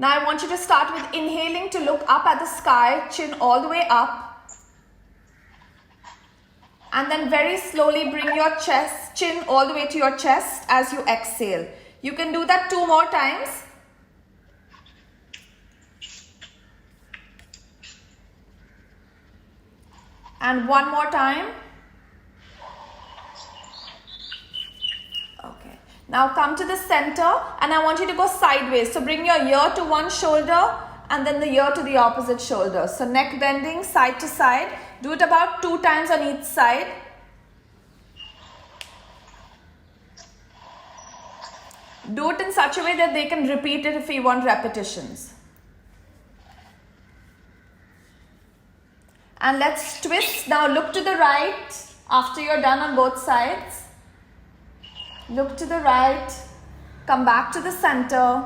Now I want you to start with inhaling to look up at the sky, chin all the way up. And then very slowly bring your chin all the way to your chest as you exhale. You can do that 2 more times. And 1 more time. Okay. Now come to the center and I want you to go sideways. So bring your ear to one shoulder and then the ear to the opposite shoulder. So neck bending side to side. Do it about 2 times on each side. Do it in such a way that they can repeat it if we want repetitions. And let's twist. Now look to the right after you're done on both sides. Look to the right. Come back to the center.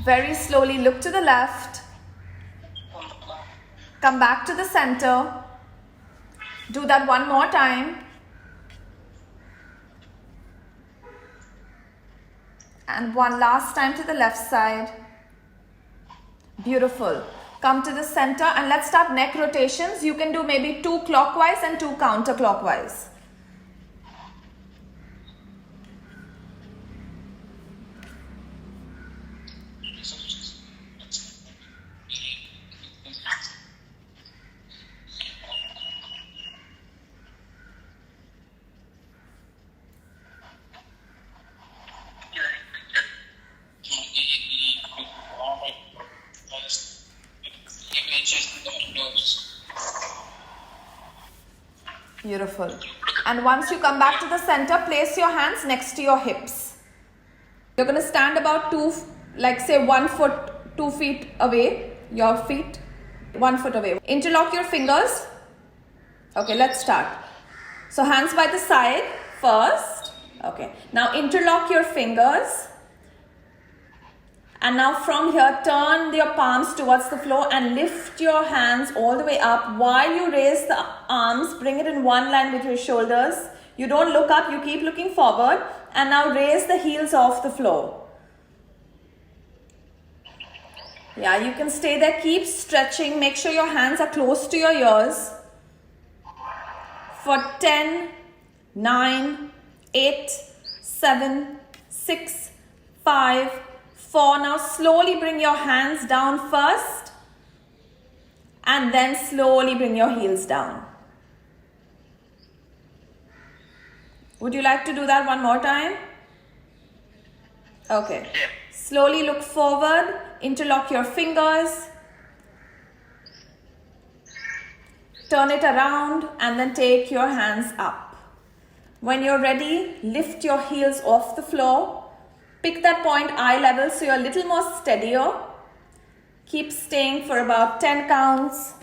Very slowly look to the left. Come back to the center. Do that 1 more time. And 1 last time to the left side. Beautiful. Come to the center and let's start neck rotations. You can do maybe 2 clockwise and 2 counterclockwise. Beautiful. And once you come back to the center, place your hands next to your hips. You're going to stand about 1 foot, 2 feet away. Your feet, 1 foot away. Interlock your fingers. Okay, let's start. So hands by the side first. Okay. Now interlock your fingers. And now from here, turn your palms towards the floor and lift your hands all the way up. While you raise the arms, bring it in one line with your shoulders. You don't look up, you keep looking forward. And now raise the heels off the floor. Yeah, you can stay there. Keep stretching. Make sure your hands are close to your ears. For 10, 9, 8, 7, 6, 5, 4. Now slowly bring your hands down first and then slowly bring your heels down. Would you like to do that 1 more time? Okay. Slowly look forward, interlock your fingers, turn it around and then take your hands up. When you're ready, lift your heels off the floor. Pick that point eye level so you're a little more steadier. Keep staying for about 10 counts.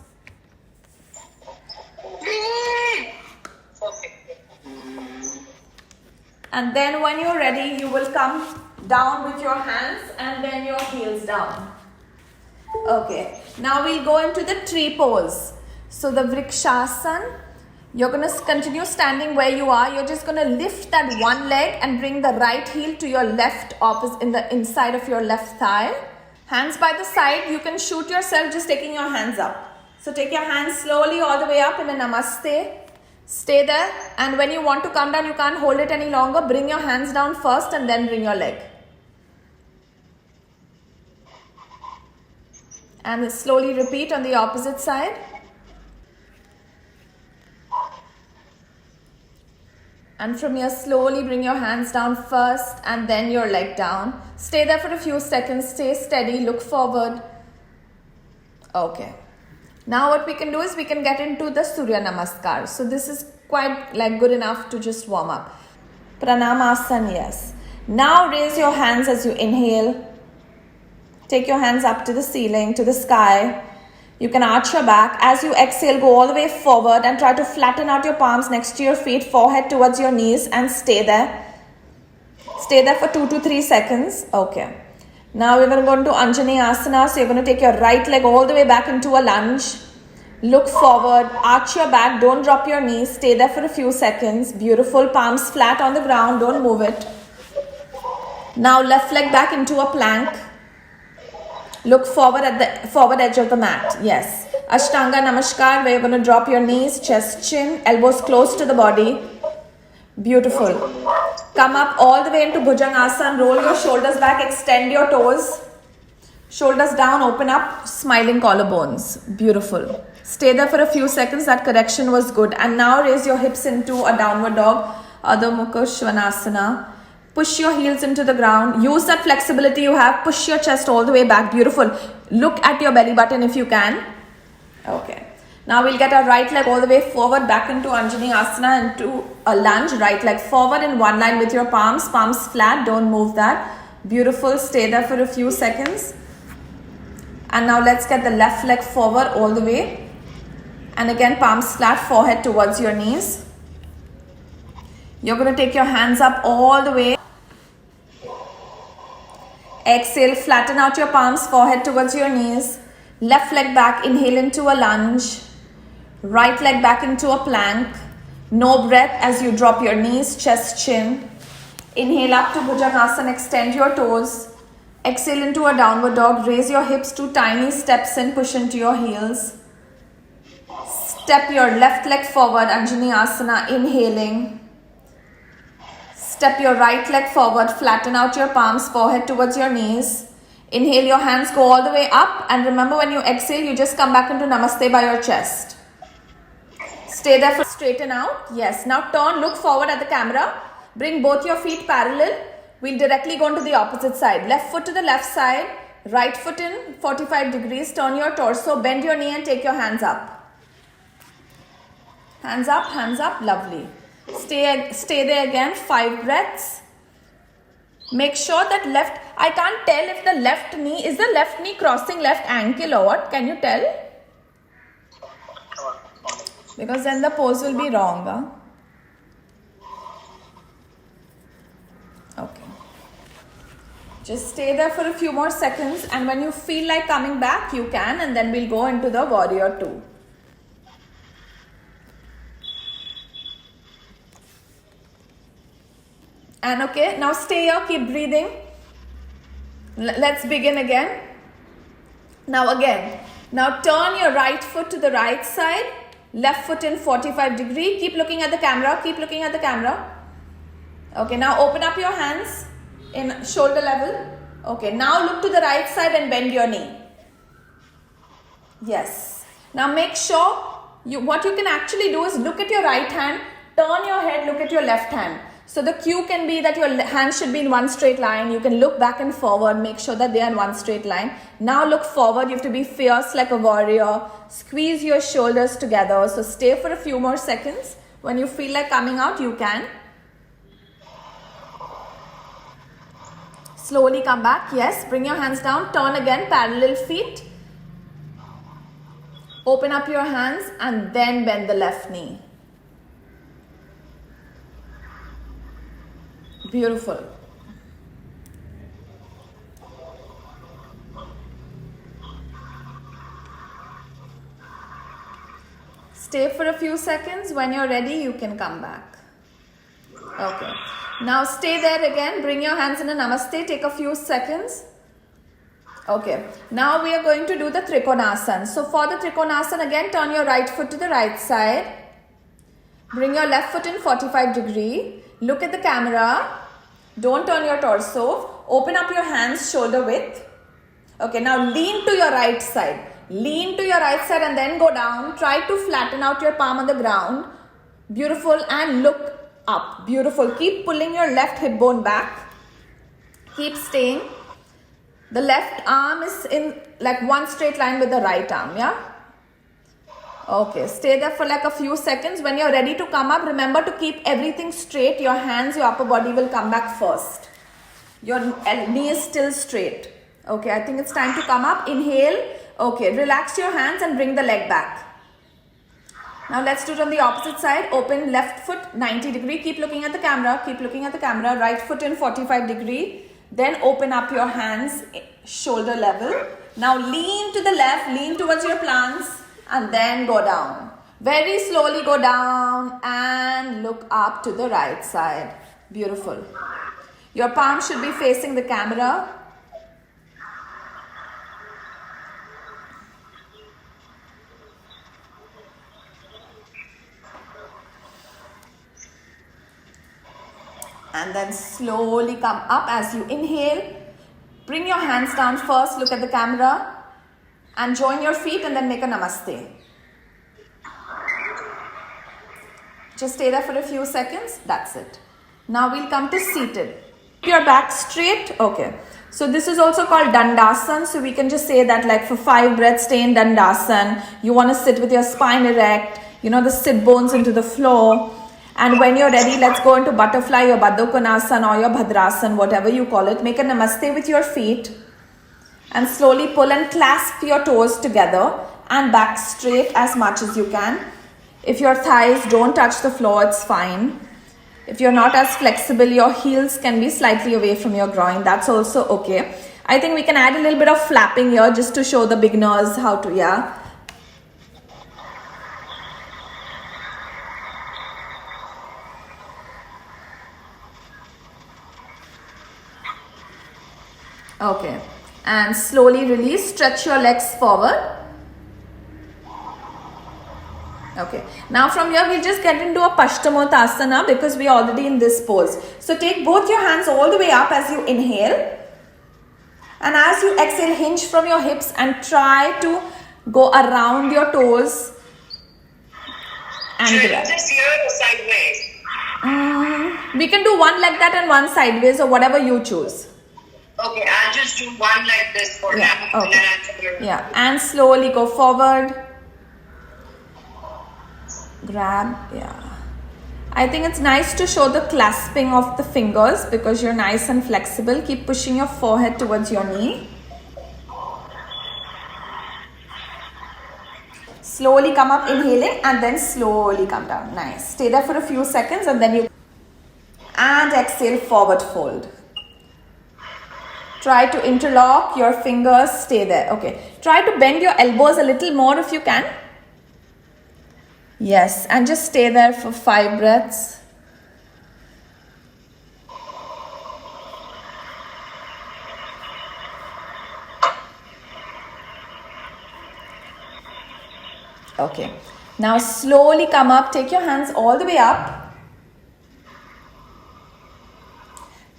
And then when you're ready, you will come down with your hands and then your heels down. Okay, now we'll go into the tree pose. So the Vrikshasana. You're going to continue standing where you are. You're just going to lift that one leg and bring the right heel to your left opposite in the inside of your left thigh. Hands by the side. You can shoot yourself just taking your hands up. So take your hands slowly all the way up in a namaste. Stay there. And when you want to come down, you can't hold it any longer. Bring your hands down first and then bring your leg. And slowly repeat on the opposite side. And from here, slowly bring your hands down first and then your leg down. Stay there for a few seconds. Stay steady. Look forward. Okay. Now what we can do is we can get into the Surya Namaskar. So this is quite good enough to just warm up. Pranamasana, yes. Now raise your hands as you inhale. Take your hands up to the ceiling, to the sky. You can arch your back. As you exhale, go all the way forward and try to flatten out your palms next to your feet, forehead towards your knees and stay there. Stay there for 2 to 3 seconds. Okay. Now we're going to go into Anjani Asana. So you're going to take your right leg all the way back into a lunge. Look forward, arch your back, don't drop your knees. Stay there for a few seconds. Beautiful. Palms flat on the ground, don't move it. Now left leg back into a plank. Look forward at the forward edge of the mat. Yes. Ashtanga Namaskar, where you're going to drop your knees, chest, chin, elbows close to the body. Beautiful. Come up all the way into Bhujangasana. Roll your shoulders back, extend your toes. Shoulders down, open up, smiling collarbones. Beautiful. Stay there for a few seconds. That correction was good. And now raise your hips into a downward dog. Adho Mukha Svanasana. Push your heels into the ground. Use that flexibility you have. Push your chest all the way back. Beautiful. Look at your belly button if you can. Okay. Now we'll get our right leg all the way forward, back into Anjani Asana, into a lunge. Right leg forward in one line with your palms flat. Don't move that. Beautiful. Stay there for a few seconds. And now let's get the left leg forward all the way. And again, palms flat, forehead towards your knees. You're going to take your hands up all the way. Exhale, flatten out your palms, forehead towards your knees. Left leg back, inhale into a lunge. Right leg back into a plank. No breath as you drop your knees, chest, chin. Inhale up to Bhujangasana, extend your toes. Exhale into a downward dog. Raise your hips to tiny steps and push into your heels. Step your left leg forward, Anjani Asana, inhaling. Step your right leg forward, flatten out your palms, forehead towards your knees. Inhale, your hands go all the way up, and remember when you exhale, you just come back into Namaste by your chest. Stay there for straighten out. Yes, now turn, look forward at the camera. Bring both your feet parallel. We'll directly go into the opposite side. Left foot to the left side, right foot in 45 degrees. Turn your torso, bend your knee and take your hands up. Hands up, lovely. Stay there again, 5 breaths. Make sure that left, I can't tell if the left knee, is the left knee crossing left ankle or what? Can you tell? Because then the pose will be wrong. Okay. Just stay there for a few more seconds, and when you feel like coming back, you can, and then we'll go into the warrior 2. And okay, now stay here, keep breathing. Let's begin again. Now turn your right foot to the right side, left foot in 45 degree. Keep looking at the camera, Okay, now open up your hands in shoulder level. Okay, now look to the right side and bend your knee. Yes. Now make sure, what you can actually do is look at your right hand, turn your head, look at your left hand. So the cue can be that your hands should be in one straight line. You can look back and forward, make sure that they are in one straight line. Now look forward, you have to be fierce like a warrior. Squeeze your shoulders together. So stay for a few more seconds. When you feel like coming out, you can. Slowly come back. Yes, bring your hands down. Turn again, parallel feet. Open up your hands and then bend the left knee. Beautiful. Stay for a few seconds. When you're ready, you can come back. Okay. Now stay there again. Bring your hands in a namaste. Take a few seconds. Okay. Now we are going to do the Trikonasana. So for the Trikonasana, again, turn your right foot to the right side. Bring your left foot in 45 degree. Look at the camera. Don't turn your torso. Open up your hands shoulder width. Okay, now lean to your right side. Lean to your right side and then go down. Try to flatten out your palm on the ground. Beautiful. And look up. Beautiful. Keep pulling your left hip bone back. Keep staying. The left arm is in like one straight line with the right arm. Yeah? Okay, stay there for like a few seconds. When you're ready to come up, remember to keep everything straight. Your hands, your upper body will come back first. Your knee is still straight. Okay, I think it's time to come up. Inhale. Okay, relax your hands and bring the leg back. Now let's do it on the opposite side. Open left foot 90 degree. Keep looking at the camera. Keep looking at the camera. Right foot in 45 degree. Then open up your hands shoulder level. Now lean to the left. Lean towards your plants. And then go down. Very slowly go down and look up to the right side. Beautiful. Your palm should be facing the camera. And then slowly come up as you inhale. Bring your hands down first, look at the camera. And join your feet and then make a namaste. Just stay there for a few seconds. That's it. Now we'll come to seated. Keep your back straight. Okay. So this is also called Dandasan. So we can just say that like for 5 breaths, stay in Dandasan. You want to sit with your spine erect. The sit bones into the floor. And when you're ready, let's go into butterfly, your Baddha Konasana or your Bhadrasan, whatever you call it. Make a namaste with your feet. And slowly pull and clasp your toes together. And back straight as much as you can. If your thighs don't touch the floor, it's fine. If you're not as flexible, your heels can be slightly away from your groin. That's also okay. I think we can add a little bit of flapping here just to show the beginners how to, yeah. Okay. And slowly release. Stretch your legs forward. Okay. Now from here, we'll just get into a Paschimottanasana because we're already in this pose. So take both your hands all the way up as you inhale. And as you exhale, hinge from your hips and try to go around your toes. And should I do this here or sideways? We can do one like that and one sideways or whatever you choose. Okay, I'll just do one like this for now. Okay. And then I'll do Yeah, and slowly go forward. Grab, yeah. I think it's nice to show the clasping of the fingers because you're nice and flexible. Keep pushing your forehead towards your knee. Slowly come up, inhaling, and then slowly come down. Nice. Stay there for a few seconds and then you... And exhale, forward fold. Try to interlock your fingers. Stay there. Okay. Try to bend your elbows a little more if you can. Yes, and just stay there for 5 breaths. Okay, now slowly come up, take your hands all the way up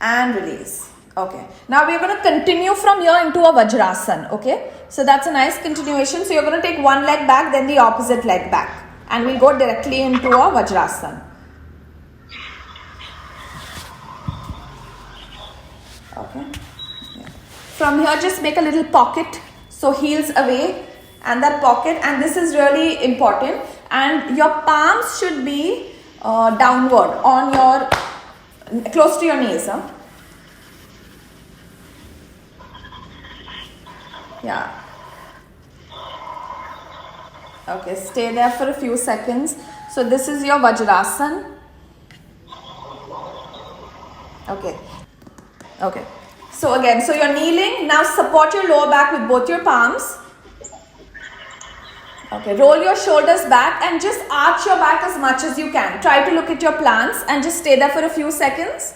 and release. Okay, now we are going to continue from here into a Vajrasan. Okay, so that's a nice continuation. So you're going to take one leg back, then the opposite leg back. And we'll go directly into a Vajrasan. Okay. Yeah. From here, just make a little pocket. So heels away and that pocket. And this is really important. And your palms should be downward on your, close to your knees. Huh? Yeah. Okay, stay there for a few seconds. So this is your Vajrasan. Okay. Okay. So again, so you're kneeling. Now support your lower back with both your palms. Okay, roll your shoulders back and just arch your back as much as you can. Try to look at your plants and just stay there for a few seconds.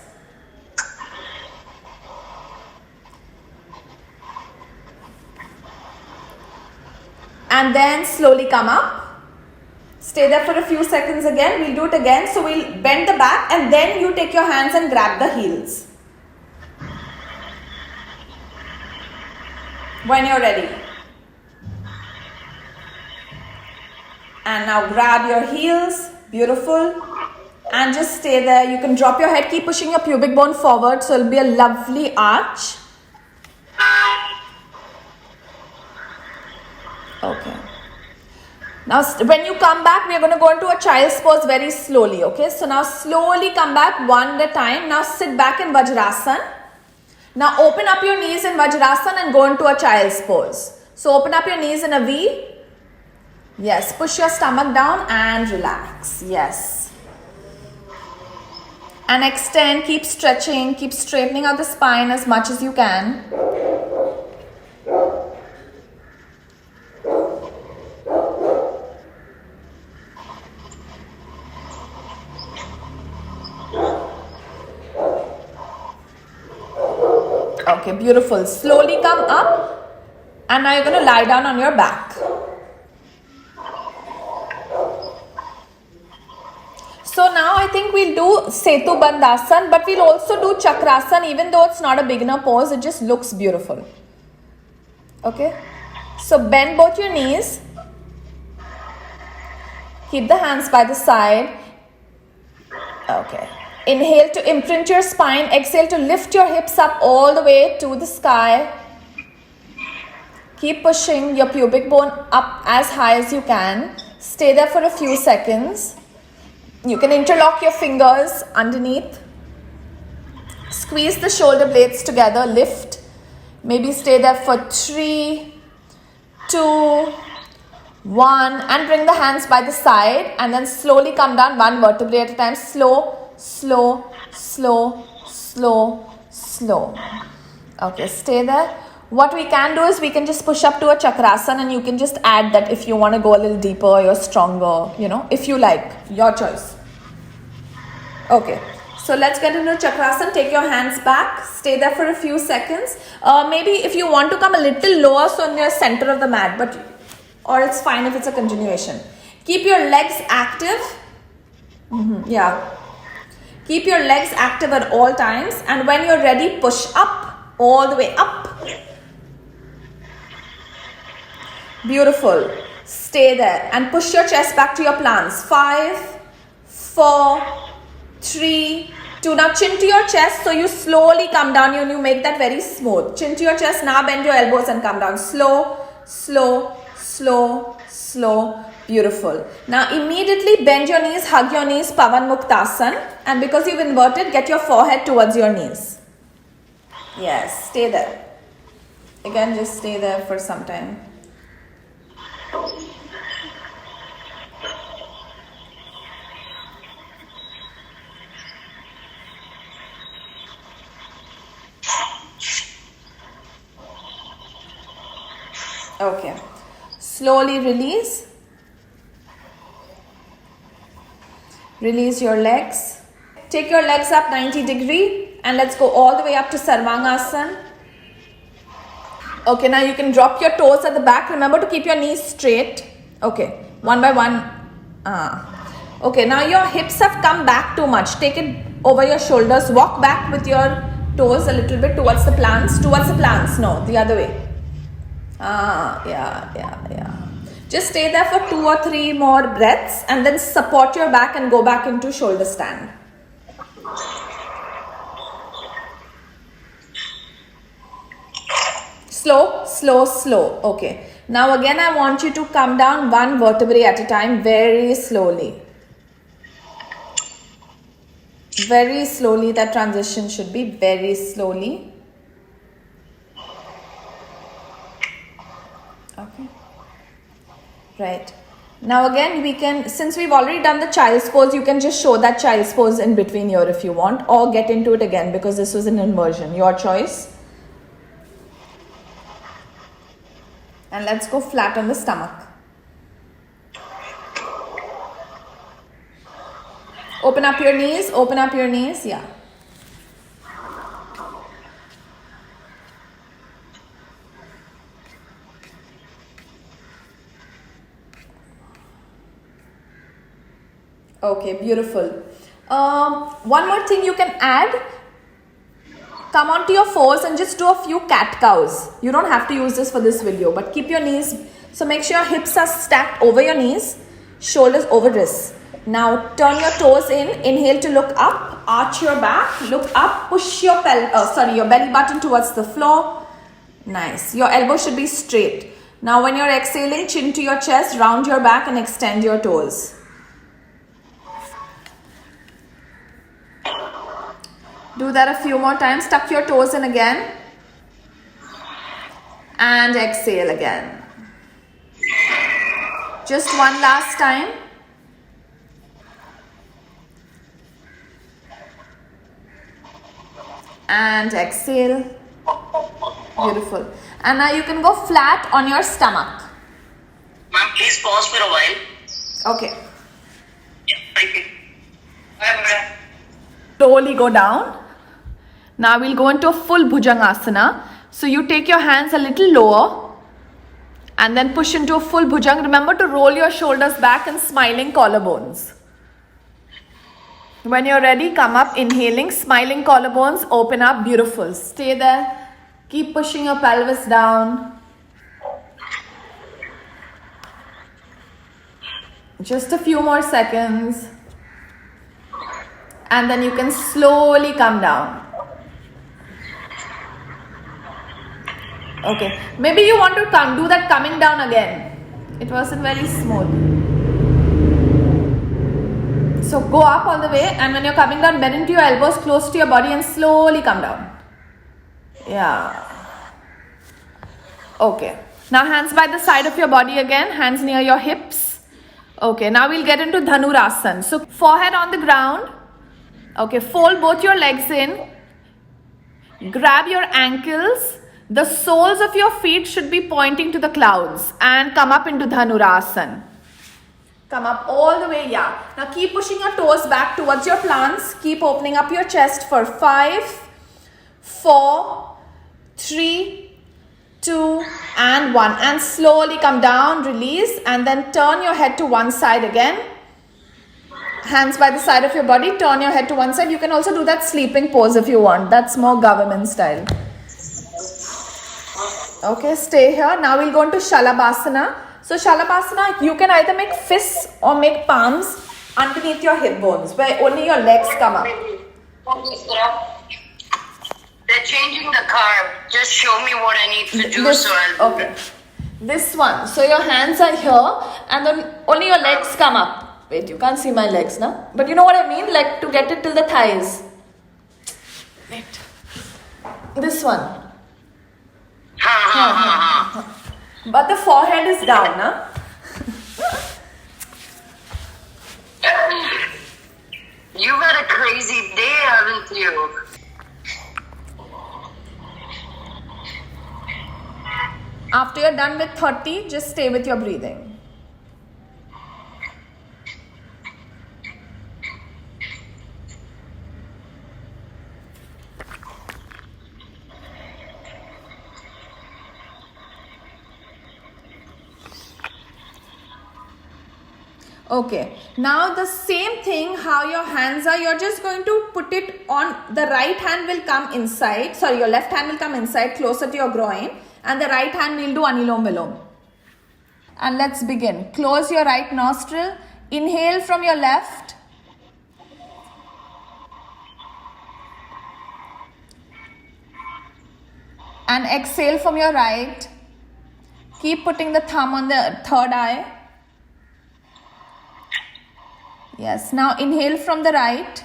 And then slowly come up. Stay there for a few seconds again. We'll do it again. So we'll bend the back and then you take your hands and grab the heels. When you're ready. And now grab your heels. Beautiful. And just stay there. You can drop your head. Keep pushing your pubic bone forward. So it'll be a lovely arch. Okay. Now when you come back, we are going to go into a child's pose very slowly. Okay. So now slowly come back one at a time. Now sit back in Vajrasan. Now open up your knees in Vajrasan and go into a child's pose. So open up your knees in a V. Yes. Push your stomach down and relax. Yes. And extend. Keep stretching. Keep straightening out the spine as much as you can. Okay, beautiful. Slowly come up and now you're going to lie down on your back. So now I think we'll do Setu Bandhasan, but we'll also do Chakrasan. Even though it's not a beginner pose, it just looks beautiful. Okay. So bend both your knees. Keep the hands by the side. Okay. Inhale to imprint your spine. Exhale to lift your hips up all the way to the sky. Keep pushing your pubic bone up as high as you can. Stay there for a few seconds. You can interlock your fingers underneath. Squeeze the shoulder blades together. Lift. Maybe stay there for 3, 2, 1. And bring the hands by the side. And then slowly come down one vertebrae at a time. Slow, slow, slow, slow, slow. Okay, stay there. What we can do is we can just push up to a Chakrasan, and you can just add that if you want to go a little deeper, you're stronger, if you like, your choice. Okay, so let's get into Chakrasan. Take your hands back, stay there for a few seconds. Maybe if you want to come a little lower, so in your center of the mat, or it's fine if it's a continuation. Keep your legs active. Yeah. Keep your legs active at all times, and when you're ready, push up, all the way up. Beautiful. Stay there and push your chest back to your plants. 5, 4, 3, 2. Now chin to your chest, so you slowly come down and you make that very smooth. Chin to your chest. Now bend your elbows and come down. Slow, slow, slow, slow. Beautiful. Now immediately bend your knees, hug your knees, Pavan Muktasan. And because you've inverted, get your forehead towards your knees. Yes, stay there. Again, just stay there for some time. Okay. Slowly release. Release your legs. Take your legs up 90 degree and let's go all the way up to Sarvangasana. Okay, now you can drop your toes at the back. Remember to keep your knees straight. Okay, one by one. Okay, now your hips have come back too much. Take it over your shoulders. Walk back with your toes a little bit towards the plants. Towards the plants. No, the other way. Yeah. Just stay there for 2 or 3 more breaths and then support your back and go back into shoulder stand. Slow, slow, slow. Okay. Now again, I want you to come down one vertebrae at a time very slowly. Very slowly. That transition should be very slowly. Okay. Right. Now again, we can, since we've already done the child's pose, you can just show that child's pose in between here if you want, or get into it again because this was an inversion. Your choice. And let's go flat on the stomach. Open up your knees, open up your knees, yeah. Okay, beautiful. One more thing you can add. Come onto your fours and just do a few cat cows. You don't have to use this for this video, but keep your knees. So make sure your hips are stacked over your knees, shoulders over wrists. Now turn your toes in. Inhale to look up. Arch your back. Look up. Push your your belly button towards the floor. Nice. Your elbow should be straight. Now when you're exhaling, chin to your chest, round your back and extend your toes. Do that a few more times. Tuck your toes in again. And exhale again. Just one last time. And exhale. Beautiful. And now you can go flat on your stomach. Ma'am, please pause for a while. Okay. Yeah, thank you. Bye-bye. Slowly go down. Now we'll go into a full Bhujangasana. So you take your hands a little lower and then push into a full Bhujang. Remember to roll your shoulders back and smiling collarbones. When you're ready, come up, inhaling, smiling collarbones, open up, beautiful. Stay there. Keep pushing your pelvis down. Just a few more seconds. And then you can slowly come down. Okay, maybe you want to do that coming down again. It wasn't very smooth. So go up all the way, and when you're coming down, bend into your elbows close to your body and slowly come down. Yeah. Okay. Now hands by the side of your body again, hands near your hips. Okay, now we'll get into Dhanurasana. So forehead on the ground. Okay, fold both your legs in. Grab your ankles. The soles of your feet should be pointing to the clouds and come up into Dhanurasana. Come up all the way, yeah. Now keep pushing your toes back towards your plants. Keep opening up your chest for 5, 4, 3, 2 and 1. And slowly come down, release, and then turn your head to one side again. Hands by the side of your body, turn your head to one side. You can also do that sleeping pose if you want. That's more government style. Okay, stay here. Now we'll go into Shalabhasana. So Shalabhasana, you can either make fists or make palms underneath your hip bones, where only your legs come up. They're changing the carb. Just show me what I need to do so I'll do it. This one. So your hands are here and then only your legs come up. Wait, you can't see my legs now. But you know what I mean? Like to get it till the thighs. Wait. This one. But the forehead is down, huh? You've had a crazy day, haven't you? After you're done with 30, just stay with your breathing. Okay, now the same thing, how your hands are, you're just going to put it on, the right hand will come inside, sorry, your left hand will come inside closer to your groin, and the right hand will do Anulom Vilom. And let's begin. Close your right nostril, inhale from your left, and exhale from your right. Keep putting the thumb on the third eye. Yes, now inhale from the right.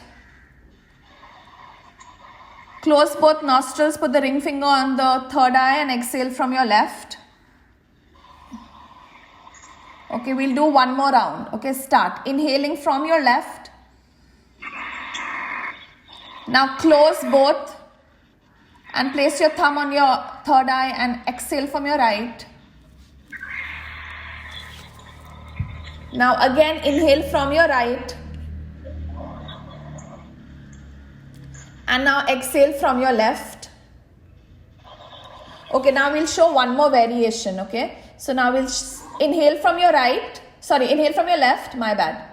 Close both nostrils, put the ring finger on the third eye and exhale from your left. Okay, we'll do one more round. Okay, start. Inhaling from your left. Now close both and place your thumb on your third eye and exhale from your right. Now again inhale from your right. And now exhale from your left. Okay, now we'll show one more variation, okay? So now we'll inhale from your right. Sorry, inhale from your left, my bad.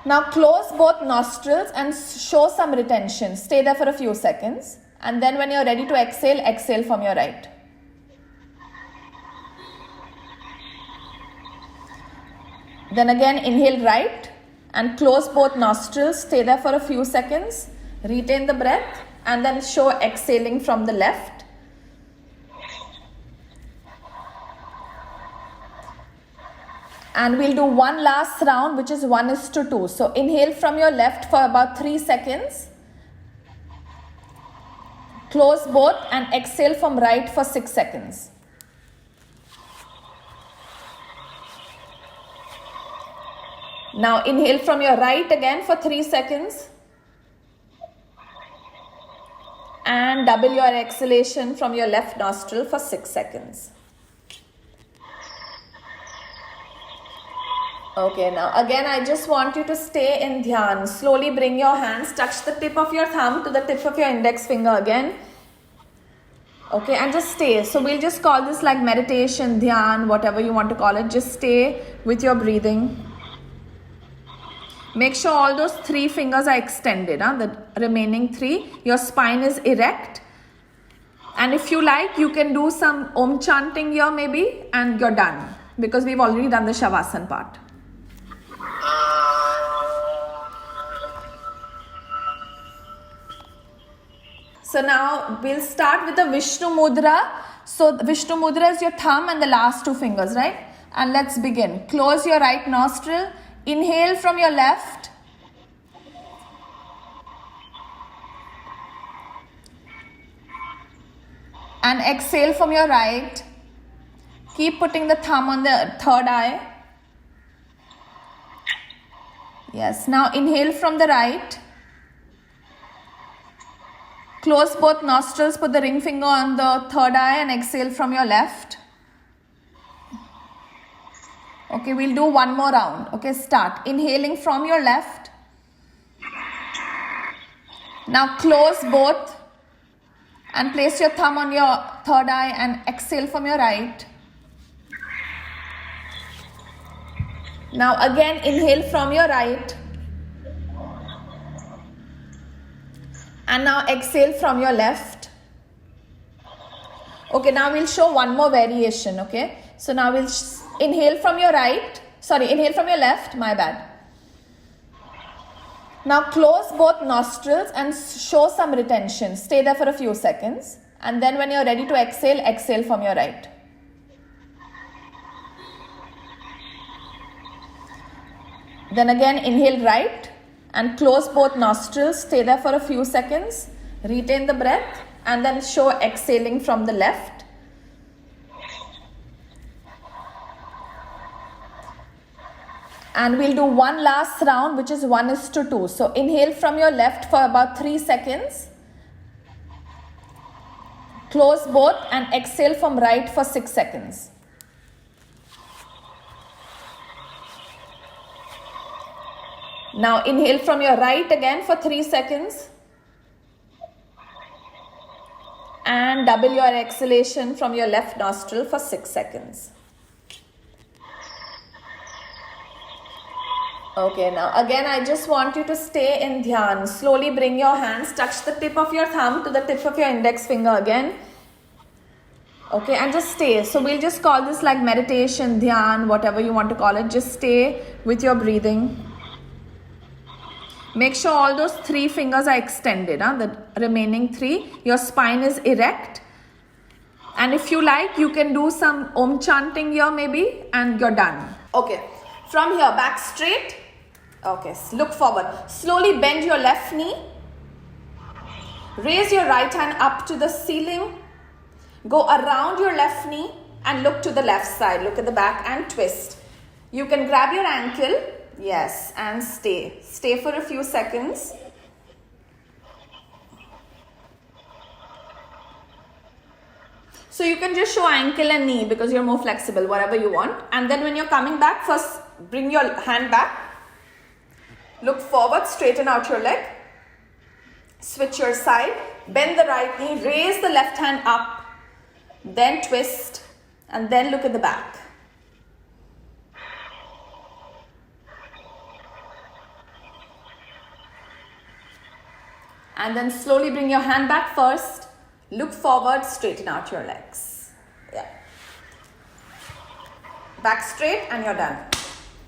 Now close both nostrils and show some retention. Stay there for a few seconds. And then when you're ready to exhale, exhale from your right. Then again inhale right and close both nostrils. Stay there for a few seconds. Retain the breath and then show exhaling from the left. And we'll do one last round, which is 1:2. So inhale from your left for about 3 seconds. Close both and exhale from right for 6 seconds. Now inhale from your right again for 3 seconds. And double your exhalation from your left nostril for 6 seconds. Okay, now again I just want you to stay in dhyan. Slowly bring your hands, touch the tip of your thumb to the tip of your index finger again. Okay, and just stay. So we'll just call this like meditation, dhyan, whatever you want to call it. Just stay with your breathing. Make sure all those 3 fingers are extended, the remaining 3. Your spine is erect. And if you like, you can do some Om chanting here maybe, and you're done. Because we've already done the Shavasana part. So now we'll start with the Vishnu Mudra. So Vishnu Mudra is your thumb and the last 2 fingers, right? And let's begin. Close your right nostril. Inhale from your left. And exhale from your right. Keep putting the thumb on the third eye. Yes, now inhale from the right. Close both nostrils, put the ring finger on the third eye and exhale from your left. Okay, we'll do one more round. Okay, start. Inhaling from your left. Now close both and place your thumb on your third eye and exhale from your right. Now again inhale from your right. And now exhale from your left. Okay, now we'll show one more variation, okay? So now we'll inhale from your right. Sorry, inhale from your left, my bad. Now close both nostrils and show some retention. Stay there for a few seconds. And then when you're ready to exhale, exhale from your right. Then again inhale right and close both nostrils. Stay there for a few seconds. Retain the breath and then show exhaling from the left. And we'll do one last round, which is 1:2. So inhale from your left for about 3 seconds. Close both and exhale from right for 6 seconds. Now inhale from your right again for 3 seconds. And double your exhalation from your left nostril for 6 seconds. Okay, now again I just want you to stay in dhyan. Slowly bring your hands, touch the tip of your thumb to the tip of your index finger again. Okay, and just stay. So we'll just call this like meditation, dhyan, whatever you want to call it. Just stay with your breathing. Make sure all those 3 fingers are extended, the remaining 3. Your spine is erect. And if you like, you can do some Om chanting here maybe, and you're done. Okay, from here, back straight. Okay, look forward. Slowly bend your left knee. Raise your right hand up to the ceiling. Go around your left knee and look to the left side. Look at the back and twist. You can grab your ankle. Yes, and stay. Stay for a few seconds. So you can just show ankle and knee because you're more flexible, whatever you want. And then when you're coming back, first bring your hand back. Look forward, straighten out your leg. Switch your side. Bend the right knee, raise the left hand up. Then twist and then look at the back. And then slowly bring your hand back first. Look forward, straighten out your legs. Yeah. Back straight and you're done.